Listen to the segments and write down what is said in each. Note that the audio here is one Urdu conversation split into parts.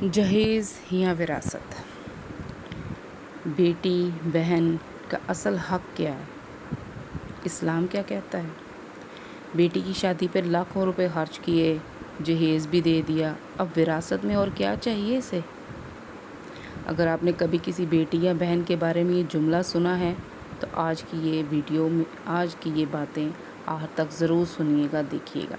جہیز یا وراثت، بیٹی بہن کا اصل حق کیا ہے؟ اسلام کیا کہتا ہے؟ بیٹی کی شادی پر لاکھوں روپے خرچ کیے، جہیز بھی دے دیا، اب وراثت میں اور کیا چاہیے اسے؟ اگر آپ نے کبھی کسی بیٹی یا بہن کے بارے میں یہ جملہ سنا ہے تو آج کی یہ باتیں آخر تک ضرور سنیے گا، دیکھیے گا،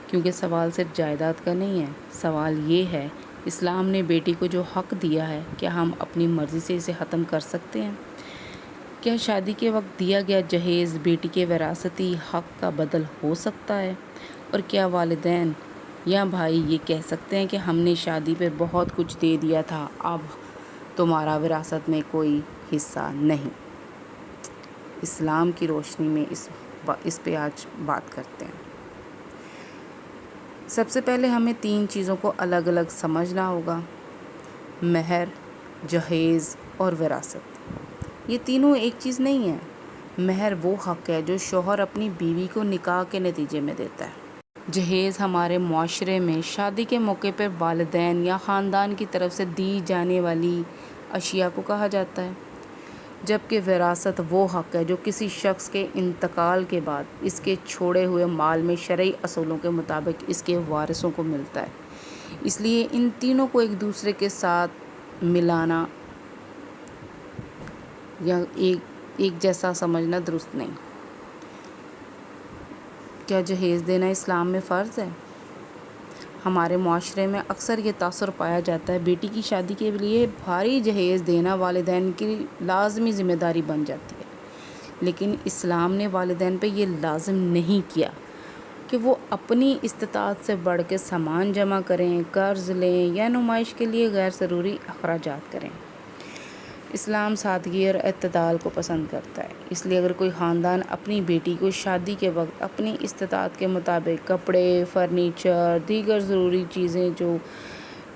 کیونکہ سوال صرف جائیداد کا نہیں ہے۔ سوال یہ ہے، اسلام نے بیٹی کو جو حق دیا ہے، کیا ہم اپنی مرضی سے اسے ختم کر سکتے ہیں؟ کیا شادی کے وقت دیا گیا جہیز بیٹی کے وراثتی حق کا بدل ہو سکتا ہے؟ اور کیا والدین یا بھائی یہ کہہ سکتے ہیں کہ ہم نے شادی پر بہت کچھ دے دیا تھا، اب تمہارا وراثت میں کوئی حصہ نہیں؟ اسلام کی روشنی میں اس پہ آج بات کرتے ہیں۔ سب سے پہلے ہمیں 3 چیزوں کو الگ الگ سمجھنا ہوگا: مہر، جہیز اور وراثت۔ یہ تینوں ایک چیز نہیں ہے۔ مہر وہ حق ہے جو شوہر اپنی بیوی کو نکاح کے نتیجے میں دیتا ہے۔ جہیز ہمارے معاشرے میں شادی کے موقع پر والدین یا خاندان کی طرف سے دی جانے والی اشیاء کو کہا جاتا ہے، جبکہ وراثت وہ حق ہے جو کسی شخص کے انتقال کے بعد اس کے چھوڑے ہوئے مال میں شرعی اصولوں کے مطابق اس کے وارثوں کو ملتا ہے۔ اس لیے ان تینوں کو ایک دوسرے کے ساتھ ملانا یا ایک جیسا سمجھنا درست نہیں۔ کیا جہیز دینا اسلام میں فرض ہے؟ ہمارے معاشرے میں اکثر یہ تاثر پایا جاتا ہے بیٹی کی شادی کے لیے بھاری جہیز دینا والدین کی لازمی ذمہ داری بن جاتی ہے، لیکن اسلام نے والدین پہ یہ لازم نہیں کیا کہ وہ اپنی استطاعت سے بڑھ کے سامان جمع کریں، قرض لیں یا نمائش کے لیے غیر ضروری اخراجات کریں۔ اسلام سادگی اور اعتدال کو پسند کرتا ہے، اس لیے اگر کوئی خاندان اپنی بیٹی کو شادی کے وقت اپنی استطاعت کے مطابق کپڑے، فرنیچر، دیگر ضروری چیزیں جو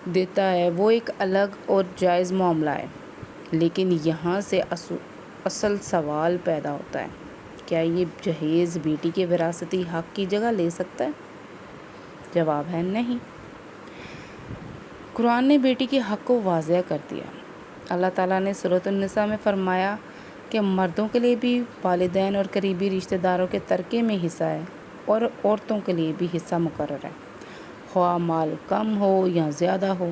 دیتا ہے وہ ایک الگ اور جائز معاملہ ہے، لیکن یہاں سے اصل سوال پیدا ہوتا ہے، کیا یہ جہیز بیٹی کے وراثتی حق کی جگہ لے سکتا ہے؟ جواب ہے نہیں۔ قرآن نے بیٹی کے حق کو واضح کر دیا۔ اللہ تعالیٰ نے سورۃ النساء میں فرمایا کہ مردوں کے لیے بھی والدین اور قریبی رشتہ داروں کے ترکے میں حصہ ہے، اور عورتوں کے لیے بھی حصہ مقرر ہے، خواہ مال کم ہو یا زیادہ ہو۔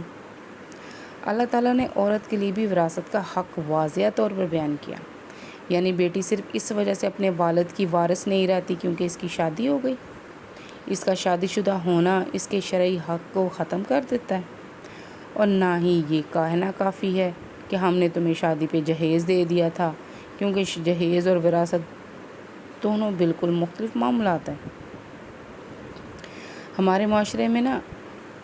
اللہ تعالیٰ نے عورت کے لیے بھی وراثت کا حق واضح طور پر بیان کیا، یعنی بیٹی صرف اس وجہ سے اپنے والد کی وارث نہیں رہتی کیونکہ اس کی شادی ہو گئی۔ اس کا شادی شدہ ہونا اس کے شرعی حق کو ختم کر دیتا ہے، اور نہ ہی یہ کہنا کافی ہے کہ ہم نے تمہیں شادی پہ جہیز دے دیا تھا، کیونکہ جہیز اور وراثت دونوں بالکل مختلف معاملات ہیں۔ ہمارے معاشرے میں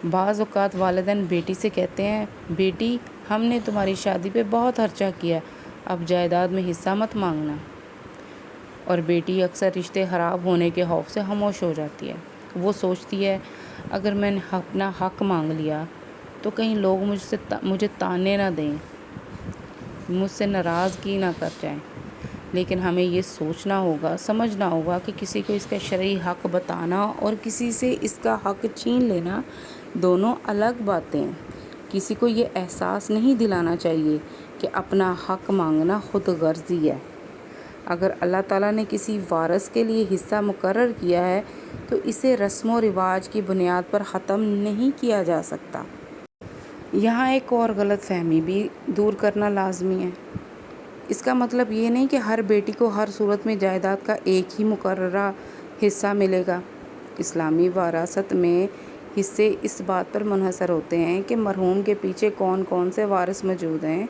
بعض اوقات والدین بیٹی سے کہتے ہیں، بیٹی ہم نے تمہاری شادی پہ بہت خرچہ کیا، اب جائیداد میں حصہ مت مانگنا، اور بیٹی اکثر رشتے خراب ہونے کے خوف سے خاموش ہو جاتی ہے۔ وہ سوچتی ہے اگر میں نے اپنا حق مانگ لیا تو کہیں لوگ مجھے تانے نہ دیں، مجھ سے ناراضگی نہ کر جائیں۔ لیکن ہمیں یہ سوچنا ہوگا، سمجھنا ہوگا کہ کسی کو اس کا شرعی حق بتانا اور کسی سے اس کا حق چھین لینا دونوں الگ باتیں ہیں۔ کسی کو یہ احساس نہیں دلانا چاہیے کہ اپنا حق مانگنا خود غرضی ہے۔ اگر اللہ تعالیٰ نے کسی وارث کے لیے حصہ مقرر کیا ہے تو اسے رسم و رواج کی بنیاد پر ختم نہیں کیا جا سکتا۔ یہاں ایک اور غلط فہمی بھی دور کرنا لازمی ہے۔ اس کا مطلب یہ نہیں کہ ہر بیٹی کو ہر صورت میں جائیداد کا ایک ہی مقررہ حصہ ملے گا۔ اسلامی وراثت میں حصے اس بات پر منحصر ہوتے ہیں کہ مرحوم کے پیچھے کون کون سے وارث موجود ہیں،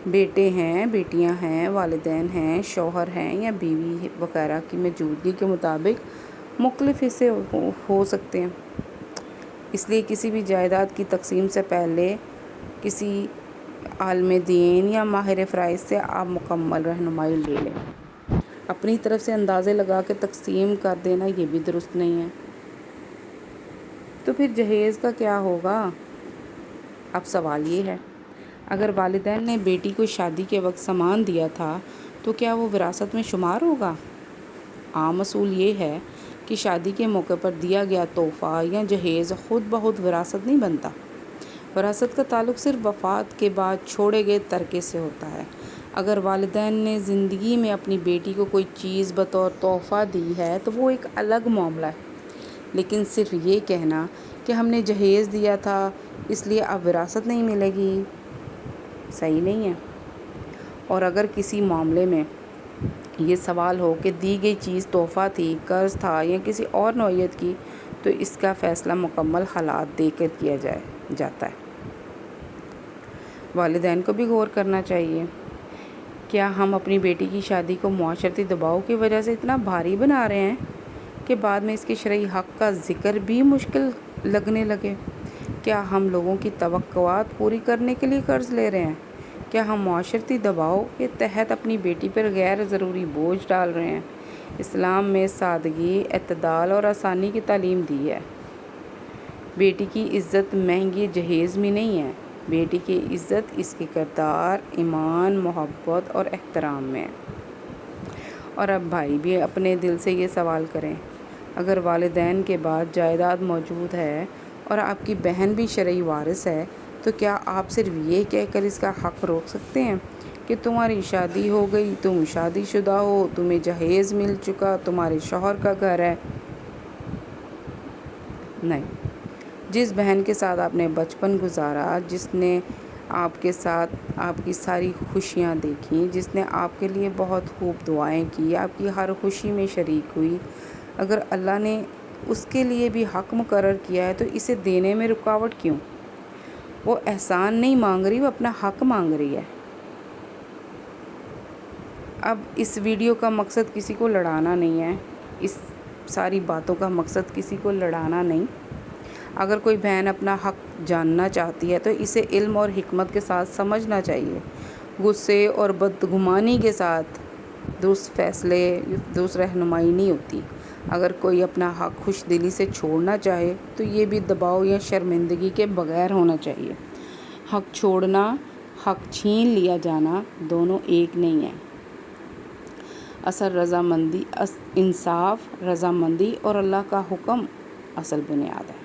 بیٹے ہیں، بیٹیاں ہیں، والدین ہیں، شوہر ہیں یا بیوی وغیرہ کی موجودگی کے مطابق مختلف حصے ہو سکتے ہیں۔ اس لیے کسی بھی جائیداد کی تقسیم سے پہلے کسی عالم دین یا ماہر فرائض سے آپ مکمل رہنمائی لے لیں۔ اپنی طرف سے اندازے لگا کے تقسیم کر دینا یہ بھی درست نہیں ہے۔ تو پھر جہیز کا کیا ہوگا؟ اب سوال یہ ہے، اگر والدین نے بیٹی کو شادی کے وقت سامان دیا تھا تو کیا وہ وراثت میں شمار ہوگا؟ عام اصول یہ ہے کہ شادی کے موقع پر دیا گیا تحفہ یا جہیز خود بخود وراثت نہیں بنتا، وراثت کا تعلق صرف وفات کے بعد چھوڑے گئے ترکے سے ہوتا ہے۔ اگر والدین نے زندگی میں اپنی بیٹی کو کوئی چیز بطور تحفہ دی ہے تو وہ ایک الگ معاملہ ہے، لیکن صرف یہ کہنا کہ ہم نے جہیز دیا تھا اس لیے اب وراثت نہیں ملے گی، صحیح نہیں ہے۔ اور اگر کسی معاملے میں یہ سوال ہو کہ دی گئی چیز تحفہ تھی، قرض تھا یا کسی اور نوعیت کی، تو اس کا فیصلہ مکمل حالات دیکھ کر کیا جاتا ہے۔ والدین کو بھی غور کرنا چاہیے، کیا ہم اپنی بیٹی کی شادی کو معاشرتی دباؤ کی وجہ سے اتنا بھاری بنا رہے ہیں کہ بعد میں اس کے شرعی حق کا ذکر بھی مشکل لگنے لگے؟ کیا ہم لوگوں کی توقعات پوری کرنے کے لیے قرض لے رہے ہیں؟ کیا ہم معاشرتی دباؤ کے تحت اپنی بیٹی پر غیر ضروری بوجھ ڈال رہے ہیں؟ اسلام میں سادگی، اعتدال اور آسانی کی تعلیم دی ہے۔ بیٹی کی عزت مہنگی جہیز میں نہیں ہے، بیٹی کی عزت اس کے کردار، ایمان، محبت اور احترام میں ہے۔ اور اب بھائی بھی اپنے دل سے یہ سوال کریں، اگر والدین کے بعد جائیداد موجود ہے اور آپ کی بہن بھی شرعی وارث ہے تو کیا آپ صرف یہ کہہ کر اس کا حق روک سکتے ہیں کہ تمہاری شادی ہو گئی، تم شادی شدہ ہو، تمہیں جہیز مل چکا، تمہارے شوہر کا گھر ہے؟ نہیں۔ جس بہن کے ساتھ آپ نے بچپن گزارا، جس نے آپ کے ساتھ آپ کی ساری خوشیاں دیکھیں، جس نے آپ کے لیے بہت خوب دعائیں کی، آپ کی ہر خوشی میں شریک ہوئی، اگر اللہ نے اس کے لیے بھی حق مقرر کیا ہے تو اسے دینے میں رکاوٹ کیوں؟ وہ احسان نہیں مانگ رہی، وہ اپنا حق مانگ رہی ہے۔ اب اس ویڈیو کا مقصد کسی کو لڑانا نہیں ہے، اس ساری باتوں کا مقصد کسی کو لڑانا نہیں۔ اگر کوئی بہن اپنا حق جاننا چاہتی ہے تو اسے علم اور حکمت کے ساتھ سمجھنا چاہیے، غصے اور بدگمانی کے ساتھ درست فیصلے، درست رہنمائی نہیں ہوتی۔ اگر کوئی اپنا حق خوش دلی سے چھوڑنا چاہے تو یہ بھی دباؤ یا شرمندگی کے بغیر ہونا چاہیے۔ حق چھوڑنا، حق چھین لیا جانا دونوں ایک نہیں ہیں۔ اصل رضامندی، انصاف، رضامندی اور اللہ کا حکم اصل بنیاد ہے۔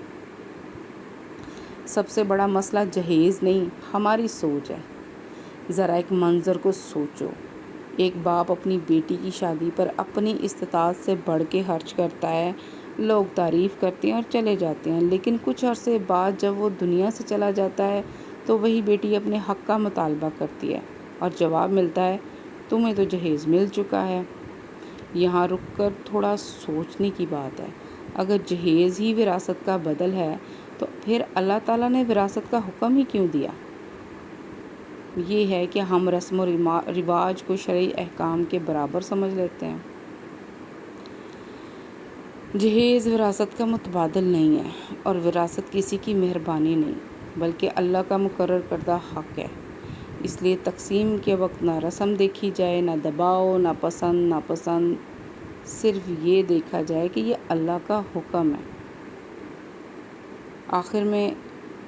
سب سے بڑا مسئلہ جہیز نہیں، ہماری سوچ ہے۔ ذرا ایک منظر کو سوچو، ایک باپ اپنی بیٹی کی شادی پر اپنی استطاعت سے بڑھ کے خرچ کرتا ہے، لوگ تعریف کرتے ہیں اور چلے جاتے ہیں، لیکن کچھ عرصے بعد جب وہ دنیا سے چلا جاتا ہے تو وہی بیٹی اپنے حق کا مطالبہ کرتی ہے اور جواب ملتا ہے تمہیں تو جہیز مل چکا ہے۔ یہاں رک کر تھوڑا سوچنے کی بات ہے، اگر جہیز ہی وراثت کا بدل ہے تو پھر اللہ تعالیٰ نے وراثت کا حکم ہی کیوں دیا؟ یہ ہے کہ ہم رسم و رواج کو شرعی احکام کے برابر سمجھ لیتے ہیں۔ جہیز وراثت کا متبادل نہیں ہے اور وراثت کسی کی مہربانی نہیں بلکہ اللہ کا مقرر کردہ حق ہے۔ اس لیے تقسیم کے وقت نہ رسم دیکھی جائے، نہ دباؤ، نہ پسند ناپسند، صرف یہ دیکھا جائے کہ یہ اللہ کا حکم ہے۔ آخر میں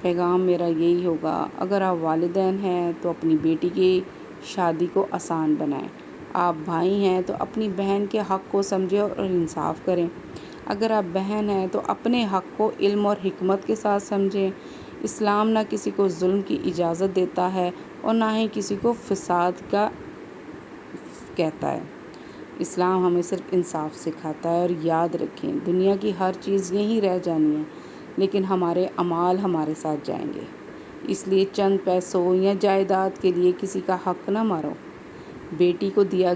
پیغام میرا یہی ہوگا، اگر آپ والدین ہیں تو اپنی بیٹی کی شادی کو آسان بنائیں، آپ بھائی ہیں تو اپنی بہن کے حق کو سمجھیں اور انصاف کریں، اگر آپ بہن ہیں تو اپنے حق کو علم اور حکمت کے ساتھ سمجھیں۔ اسلام نہ کسی کو ظلم کی اجازت دیتا ہے اور نہ ہی کسی کو فساد کا کہتا ہے۔ اسلام ہمیں صرف انصاف سکھاتا ہے۔ اور یاد رکھیں، دنیا کی ہر چیز یہیں رہ جانی ہے لیکن ہمارے اعمال ہمارے ساتھ جائیں گے۔ اس لیے چند پیسوں یا جائیداد کے لیے کسی کا حق نہ مارو۔ بیٹی کو دیا